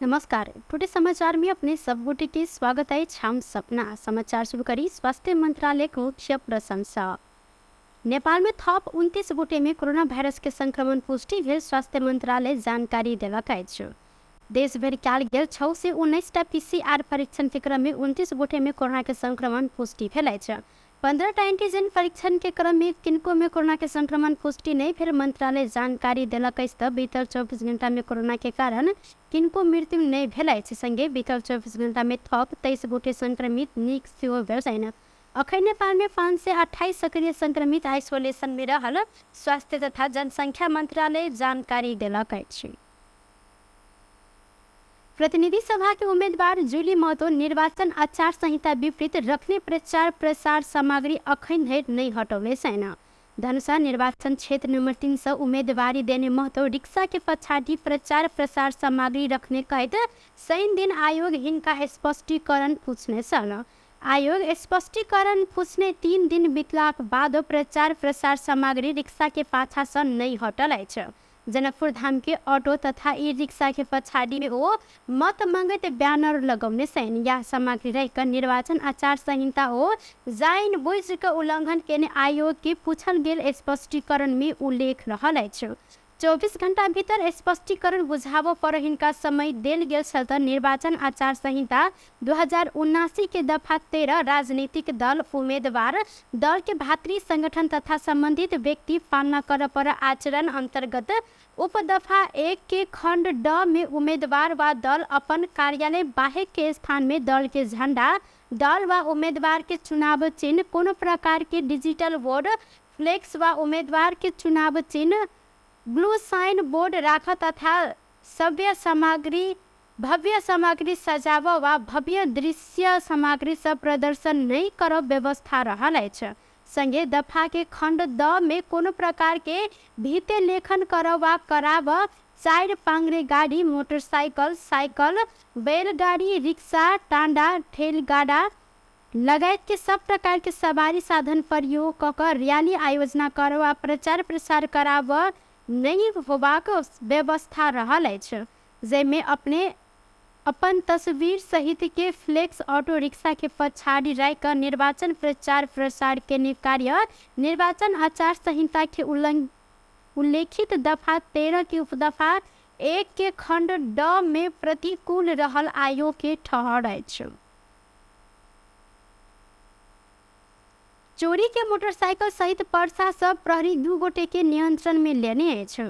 नमस्कार। टुडे समाचार में अपने सब गोटे के स्वागत है। हम सपना समाचार शुरू करी। स्वास्थ्य मंत्रालय को उच्च प्रशंसा। नेपाल में थप 29 गोटे में कोरोना भाइरस के संक्रमण पुष्टि भेल स्वास्थ्य मंत्रालय जानकारी देलक अछि। देश भर कयल गेल 619 पीसीआर परीक्षण के क्रम में 29 गोटे में कोरोना के संक्रमण पुष्टि भेल अछि। 15 एंटीजन परीक्षण के क्रम में किनको में कोरोना के संक्रमण पुष्टि नहीं भेल मंत्रालय जानकारी देलक अछि। त बीतल 24 घंटा में कोरोना के कारण किनको मृत्यु नहीं भेल अछि। संगे बीतल 24 घंटा में थप 23 गोटे संक्रमित नीक सेहो भेल छनि। अखन नेपाल में 528 सक्रिय संक्रमित आइसोलेशन में रहल स्वास्थ्य तथा जनसंख्या मंत्रालय जानकारी देलक अछि। प्रतिनिधि सभा के उम्मीदवार जूली महतो निर्वाचन आचार संहिता विपरीत रखने प्रचार प्रसार सामग्री अखन धरि नहीं हटौले छन्। धनुषा निर्वाचन क्षेत्र नंबर 3 से उम्मीदवारी देने महतो रिक्शा के पछाड़ी प्रचार प्रसार सामग्री रखने कहते शनि दिन आयोग हिनका स्पष्टीकरण पूछने छन्। आयोग स्पष्टीकरण पूछने 3 दिन बीतलाक बाद प्रचार प्रसार सामग्री रिक्शा के पाछा से नहीं हटल अछि। जनकपुर धाम के ऑटो तथा ई रिक्शा के पछाड़ी में ओ मत मंगत बैनर लगौने छन्। यह सामग्री रहिकर निर्वाचन आचार संहिता ओ जाइन बुझ के उल्लंघन केने आयोग के पूछल गेल स्पष्टीकरण में उल्लेख रहल अछि। 24 घंटा भीतर स्पष्टीकरण बुझाबो पर हिनका समय देल गेल छल। निर्वाचन आचार संहिता 2079 के दफा 13 राजनीतिक दल उम्मीदवार दल के भातृ संगठन तथा संबंधित व्यक्ति पालना कर पर आचरण अंतर्गत उपदफा 1 के खंड ड में उम्मीदवार व दल अपन कार्यालय बाहर के स्थान में दल के झंडा दल व उम्मीदवार के चुनाव चिन्ह कोनो प्रकार के डिजिटल बोर्ड फ्लेक्स व उम्मीदवार के चुनाव चिन्ह ब्लू साइन बोर्ड राख तथा भव्य सामग्री सजाव व भव्य दृश्य सामग्री सब प्रदर्शन नहीं कर व्यवस्था रहल अछि। संगे दफा के खंड द में कोनो प्रकार के भीते लेखन कर व कराब 4 पांगरे गाड़ी मोटरसाइकिल साइकिल बैलगाड़ी रिक्शा टांडा ठेलगाड़ा लगायत के सब प्रकार के सवारी साधन प्रयोग कर रैली आयोजना कर व प्रचार प्रसार कराब नहीं होबाक व्यवस्था रहल अछि। जैमे अपन तस्वीर सहित के फ्लेक्स ऑटो रिक्शा के पछाड़ी राख कर निर्वाचन प्रचार प्रसार के कार्य निर्वाचन आचार संहिता के उल्लेखित दफा 13 के उपदफा 1 के खंड ड में प्रतिकूल रहल आयोग के ठहर अछि। चोरी के मोटरसाइकिल सहित पर्सा सब प्रहरी 2 गोटे के नियंत्रण में लेने अछि।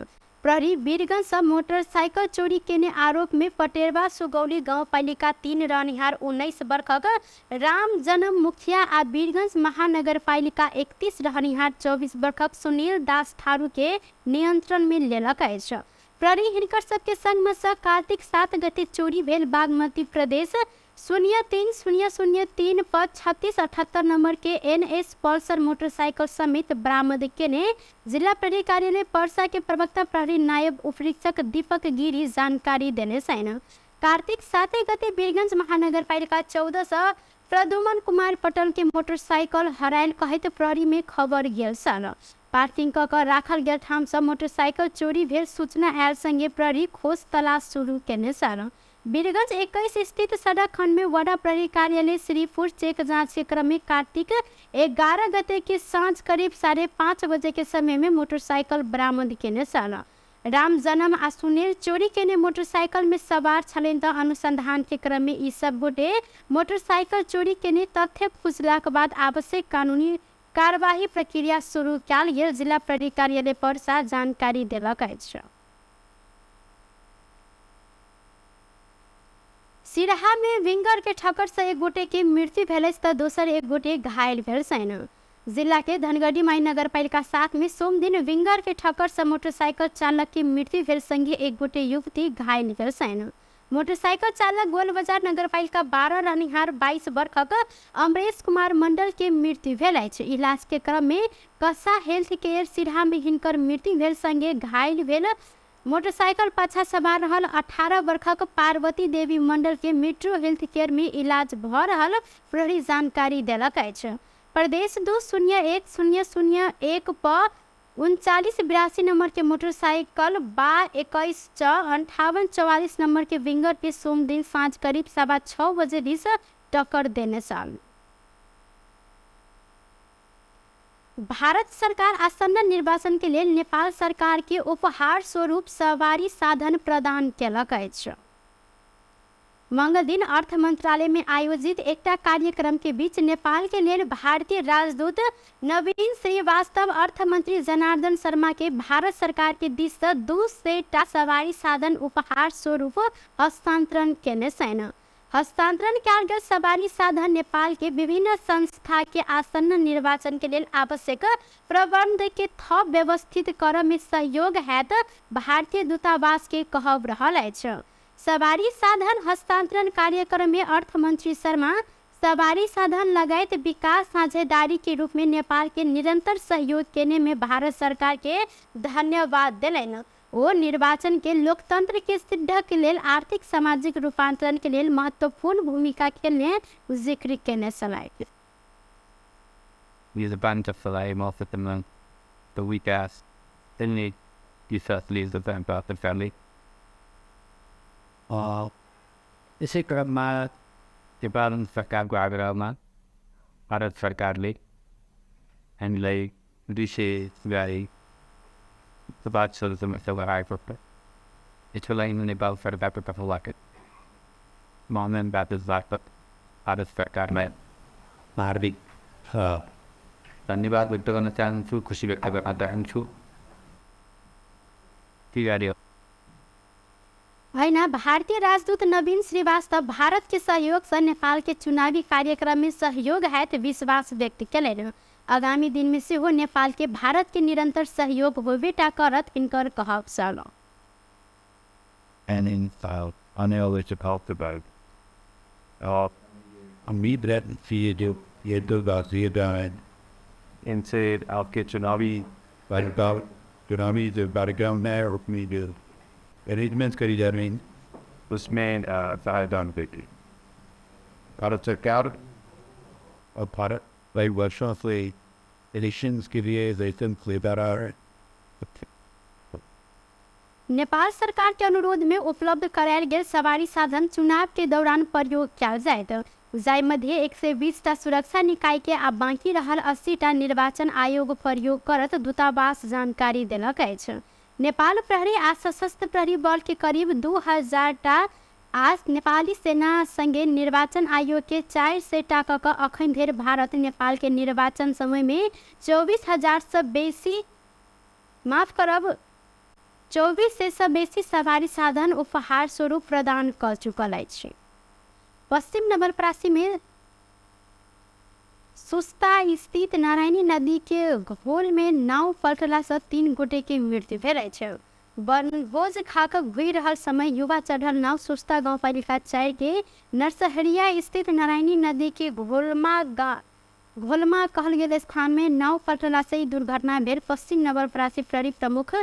प्रहरी वीरगंज सब मोटरसाइकिल चोरी केने आरोप में पटेरवा सुगौली गांव पालिका 3 रहनिहार 19 वर्षक राम जन्म मुखिया आ वीरगंज महानगर पालिका 31 रहनिहार 24 वर्षक सुनील दास थारू के नियंत्रण में लेलक अछि। प्रहरी हिनकर सबके संग में कार्तिक 7 गते चोरी भेल बागमती प्रदेश 03-003 पर 3678 नंबर के NS पल्सर मोटरसाइकिल समेत बरामद केने जिला प्रहरी कार्यालय पर्सा के प्रवक्ता प्रहरी नायब उपरीक्षक दीपक गिरी जानकारी देने छन्। कार्तिक 7 गते वीरगंज महानगर पालिका 14 से प्रदुमन कुमार पटल के मोटरसाइकिल हरायल कहत प्रहरी में खबर गेल छल। पार्किंग कर राखल गेल ठाम से मोटरसाइकिल चोरी भेल सूचना आयल संगे प्रहरी खोज तलाश शुरू केने छल। वीरगंज 21 स्थित सड़क खंड में वडा प्रहरी कार्यालय श्रीपुर चेक जांच के क्रम में कार्तिक 11 गते के सांझ करीब 5:30 बजे के समय में मोटरसाइकिल बरामद केने छल। राम जन्म आ सुनील चोरी केने मोटरसाइकिल में सवार छलनि। त अनुसंधान के क्रम में ई सब गोटे मोटरसाइकिल चोरी केने तथ्य खुजलाक बाद आवश्यक कानूनी कार्यवाही प्रक्रिया शुरू कयल गेल जिला प्रहरी कार्यालय पर्सा जानकारी देलक अछि। सिराहा में विंगर के ठक्कर से 1 गोटे के मृत्यु भेल त दोसर 1 गोटे घायल भेल छनि। जिला के धनगढ़ी माई नगर पालिका 7 में सोम दिन विंगर के ठक्कर से मोटरसाइकिल चालक की मृत्यु भेल संगे 1 गोटे युवती घायल भेल छनि। मोटरसाइकिल चालक गोल बाजार नगर पालिका 12 रहनिहार 22 वर्षक अमरेश कुमार मंडल के मृत्यु भेल अछि। इलाज के क्रम में कसा हेल्थ केयर सिराहा में हिनकर मृत्यु भेल संगे घायल भेल मोटरसाइकिल पाछा सवार रहल 18 वर्षक पार्वती देवी मंडल के मेट्रो हेल्थ केयर में इलाज भ रहल प्रहरी जानकारी देलक अछि। प्रदेश 201-001 पर 3982 नंबर के मोटरसाइकिल 21 नंबर के विंगर पे सोम दिन साँझ करीब 6:15 बजे बीच टक्कर देने सन। भारत सरकार आसन्न निर्वाचन के लिए नेपाल सरकार के उपहार स्वरूप सवारी साधन प्रदान केलक अछि। मंगल दिन अर्थ मंत्रालय में आयोजित एकटा कार्यक्रम के बीच नेपाल के लिए भारतीय राजदूत नवीन श्रीवास्तव अर्थ मंत्री जनार्दन शर्मा के भारत सरकार के दिश से 200 सवारी साधन उपहार स्वरूप हस्तांतरण केने छन्। हस्तांतरण कयल गेल सवारी साधन नेपाल के विभिन्न संस्था के आसन्न निर्वाचन के लिए आवश्यक प्रबंध के थप व्यवस्थित करय में सहयोग हेतु भारतीय दूतावास के कहब रहल अछि। सवारी साधन हस्तांतरण कार्यक्रम में अर्थ मंत्री शर्मा सवारी साधन लगायत विकास साझेदारी के रूप में नेपाल के निरंतर सहयोग केने में भारत सरकार के धन्यवाद दिलैन। ओ निर्वाचन के लोकतंत्र के सिद्ध के लिए आर्थिक सामाजिक रूपांतरण के लिए महत्वपूर्ण भूमिका खेलने जिक्र केने छलाह। These a bunch of Salai most of them the week ass. Then you certainly the time about the family. इसी क्रम में नेपाल सरकार को आग्रहमा भारत सरकारले हामीलाई विशेष सभासद समस्या गराएको छ। यसको लागि नेपाल सरकारको तर्फबाट मानन बाटोबाट भारत सरकारमा हार्दिक धन्यवाद व्यक्त गर्न चाहन्छु, खुसी व्यक्त गर्न चाहन्छु। हैन भारतीय राजदूत नवीन श्रीवास्तव भारत के सहयोग से नेपाल के चुनावी कार्यक्रम में सहयोग हेतु विश्वास व्यक्त केलैन। आगामी दिन में से हो नेपाल के भारत के निरंतर सहयोग होबेटा करत इनकर कहब छल। And in style, unable to talk about. Me that see you do that see that and said I'll get Junavi like about Junavi the background there with me do. Arrangements करी जा रही हैं। उसमें सहायता देती। भारत सरकार और भारत कई वर्षों से इलेक्शंस के लिए रेशन लेता रहा है। नेपाल सरकार के अनुरोध में उपलब्ध करायल गेल सवारी साधन चुनाव के दौरान प्रयोग कयल जायत। जाय मध्य 120 सुरक्षा निकाय के आ बाकी रहल 80 निर्वाचन आयोग प्रयोग करत दूतावास जानकारी देलक अछि। नेपाल प्रहरी आ सशस्त्र प्रहरी बल के करीब 2000 आज नेपाली सेना संगे निर्वाचन आयोग के 400 का अखन धरि भारत नेपाल के निर्वाचन समय में 24,000 से बेसी माफ करब 2400 से बेसी सवारी साधन उपहार स्वरूप प्रदान कर चुकल अछि। पश्चिम नवलपरासी में सुस्ता स्थित नारायणी नदी के घोल में नाव पलटला से 3 गोटे के मृत्यु भेल अछि। बनभोज खाक घुरि रहल समय युवा चढ़ल नाव सुस्ता गांवपालिका 4 के नरसहरिया स्थित नारायणी नदी के घोलमा कहल गेल स्थान में नाव पलटला से ई दुर्घटना भेल। पश्चिम नवलपरासी प्रहरी प्रमुख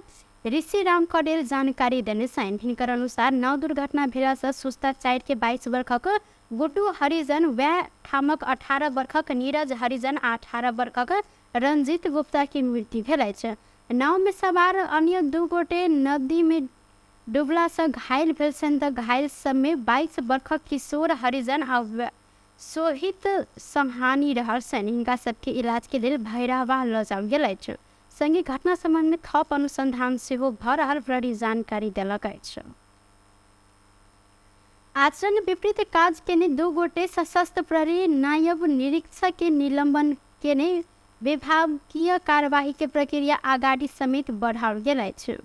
ऋषि राम कडेल जानकारी देने छन्। हिनकर अनुसार नाव दुर्घटना भेला से सुस्ता 4 के 22 वर्षक गुड्डू हरिजन व ठामक 18 वर्षक नीरज हरिजन 18 वर्षक रंजीत गुप्ता की मृत्यु भेल अछि। नाव में सवार अन्य 2 गोटे नदी में डूबला से घायल भेल छन् त घायल सब में 22 वर्षक किशोर हरिजन आ सोहित सम्हानी रहल छन्। हिनका सबके इलाज के लेल भैरहवा ल जाओल गेल अछि। संगे घटना संबंध में थप अनुसंधान सेहो भ रहल प्रहरी जानकारी देलक अछि। आचरण विपरीत काज केने 2 गोटे सशस्त्र प्रहरी नायब निरीक्षक के निलंबन केने विभागीय कार्यवाही के प्रक्रिया आगाड़ी समेत बढ़ाओल गेल अछि।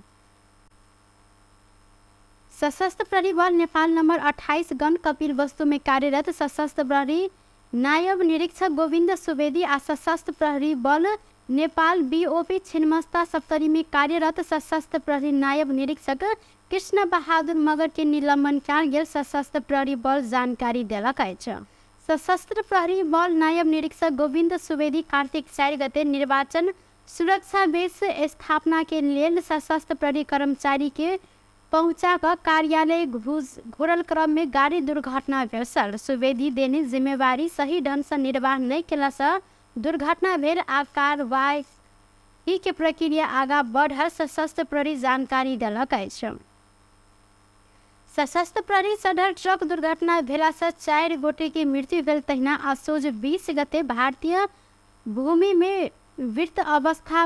सशस्त्र प्रहरी बल नेपाल नंबर 28 गण कपिल वस्तु में कार्यरत सशस्त्र प्रहरी नायब निरीक्षक गोविंद सुवेदी आ सशस्त्र प्रहरी बल नेपाल बीओपी छिन्मस्ता सप्तरी में कार्यरत सशस्त्र प्रहरी नायब निरीक्षक कृष्ण बहादुर मगर के निलंबन कयल गेल सशस्त्र प्रहरी बल जानकारी देलक अछि। सशस्त्र प्रहरी बल नायब निरीक्षक गोविंद सुवेदी कार्तिक 4 गते निर्वाचन सुरक्षा बेस स्थापना के लेल सशस्त्र प्रहरी कर्मचारी के पहुंचा कर कार्यालय घूरल क्रम में गाड़ी दुर्घटना भेल। सुवेदी देने जिम्मेवारी सही ढंग से निर्वाह नहीं केला से दुर्घटना भेल आ ई के प्रक्रिया आगा बढ़ल सशस्त्र प्रहरी जानकारी देलक अछि। सशस्त्र प्रहरी सदर ट्रक दुर्घटना भेलासँ 4 गोटे की मृत्यु भेल। तहिना असोज 20 गते भारतीय भूमि में मृत अवस्था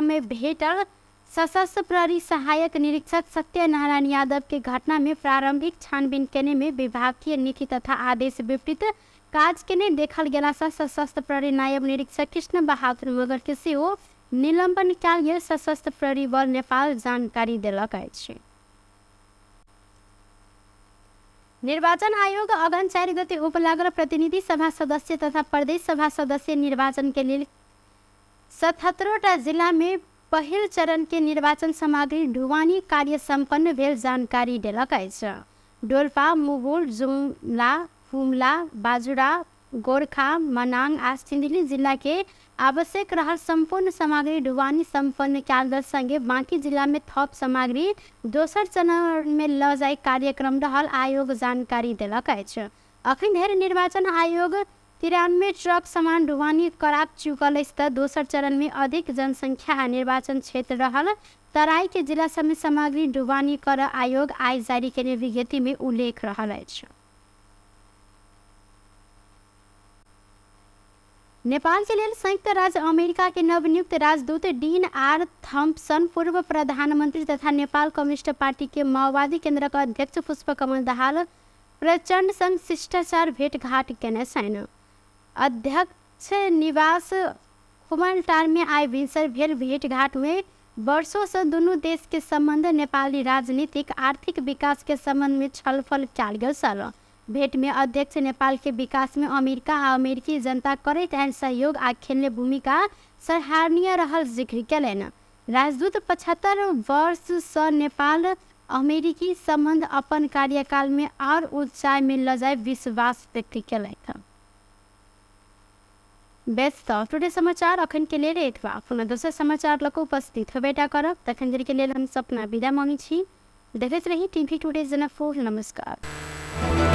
में भेटल सशस्त्र प्रहरी सहायक निरीक्षक सत्यनारायण यादव के घटना में प्रारंभिक छानबीन केने में विभागीय नीति तथा आदेश विपरीत काज केने देखल गेलासँ सशस्त्र प्रहरी नायब निरीक्षक कृष्ण बहादुर मगर के सेहो निलंबन कयल गेल। सशस्त्र प्रहरी बल नेपाल जानकारी देलक अछि। निर्वाचन आयोग अगहन 4 गते उपलागल प्रतिनिधि सभा सदस्य तथा प्रदेश सभा सदस्य निर्वाचन के लिए 77टा जिला में पहिल चरण के निर्वाचन सामग्री ढुवानी कार्य संपन्न भेल जानकारी देलक अछि। डोल्पा, मुगुर, जुम्ला, हुम्ला, बाजुरा, गोरखा, मनाङ आ सिन्धुली जिला के आवश्यक रहल संपूर्ण सामग्री ढुवानी संपन्न कयल गेल। संगे बाँकी जिला में थप सामग्री दोसर चरण में ल जाय कार्यक्रम रहल आयोग जानकारी देलक अछि। अखन धरि निर्वाचन आयोग 93 ट्रक सामान ढुवानी करा चुकल अछि तऽ दोसर चरण में अधिक जनसंख्या आ निर्वाचन क्षेत्र रहल तराई के जिला सब में सामग्री ढुवानी कर आयोग आइ जारी केने विज्ञप्ति में उल्लेख रहल अछि। नेपाल के लिए संयुक्त राज्य अमेरिका के नवनियुक्त राजदूत डीन आर थम्पसन, पूर्व प्रधानमंत्री तथा नेपाल कम्युनिस्ट पार्टी के माओवादी केंद्र का अध्यक्ष पुष्पकमल दाहाल प्रचंड संग शिष्टाचार भेंटघाट केने छन्। अध्यक्ष निवास कुमलटार में आइ भिनसर भेल भेंटघाट में वर्षों से दोनों देश के संबंध, नेपाली राजनीतिक आर्थिक विकास के संबंध में छलफल कयल गेल छल। भेंट में अध्यक्ष नेपाल के विकास में अमेरिका आ अमेरिकी जनता करैत आयल सहयोग आ खेलने भूमिका सराहनीय रहल जिक्र कयलनि। राजदूत 75 वर्ष से नेपाल अमेरिकी संबंध अपन कार्यकाल में और ऊंचाई में ल जाय विश्वास व्यक्त कयलथि। बेस्ट टुडे समाचार अखन के लेल एतबा। पुनः दोसर समाचार लऽ कऽ उपस्थित हेबेटा करब। तखन धरि के लेल हम सपना विदा मांगै छी। देखैत रही टीवी टुडे जनकपुर। नमस्कार।